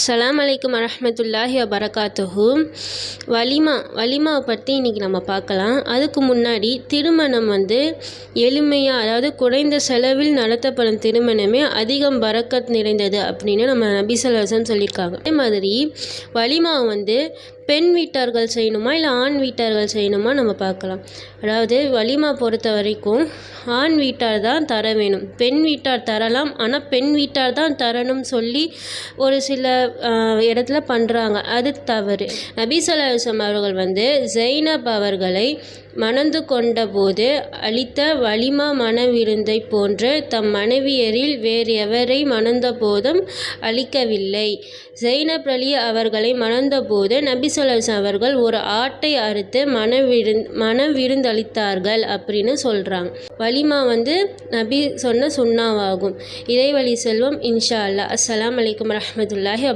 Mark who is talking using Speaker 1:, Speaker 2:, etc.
Speaker 1: அஸ்ஸலாமு அலைக்கும் வரஹ்மத்துல்லாஹி வபரகாத்துஹு. வலிமாவை பற்றி இன்றைக்கி நம்ம பார்க்கலாம். அதுக்கு முன்னாடி திருமணம் எளிமையாக, அதாவது குறைந்த செலவில் நடத்தப்படும் திருமணமே அதிகம் பரக்கத் நிறைந்தது அப்படின்னு நம்ம நபி ஸல்லல்லாஹு அலைஹி வஸல்லம் சொல்லியிருக்காங்க. அதே மாதிரி வலிமாவை பெண் வீட்டார்கள் செய்யணுமா இல்லை ஆண் வீட்டார்கள் செய்யணுமா நம்ம பார்க்கலாம். அதாவது வலிமா பொறுத்த வரைக்கும் ஆண் வீட்டார் தான் தர வேணும், பெண் வீட்டார் தரலாம், ஆனால் பெண் வீட்டார் தான் தரணும் சொல்லி ஒரு சில இடத்துல பண்ணுறாங்க. அது தவறு. நபி ஸல்லல்லாஹு அலைஹி வஸல்லம் அவர்கள் ஜைனப் அவர்களை மணந்து கொண்ட போது அளித்த வலிமா மணவிருந்தை போன்று தம் மனைவியரில் வேறு எவரை மணந்த போதும் அளிக்கவில்லை. ஜைனப் அலி அவர்களை மணந்த போது நபி ஸல்லல்லாஹு அலைஹி வஸல்லம் அவர்கள் ஒரு ஆட்டை அறுத்து மணவிருந்தளித்தார்கள் அப்படின்னு சொல்கிறாங்க. வலிமா நபி சொன்ன சுன்னாவாகும். இறைவழி செல்வம் இன்ஷா அல்லாஹ். அஸ்ஸலாமு அலைக்கும் வரஹ்மத்துல்லாஹி வபரகாத்துஹு.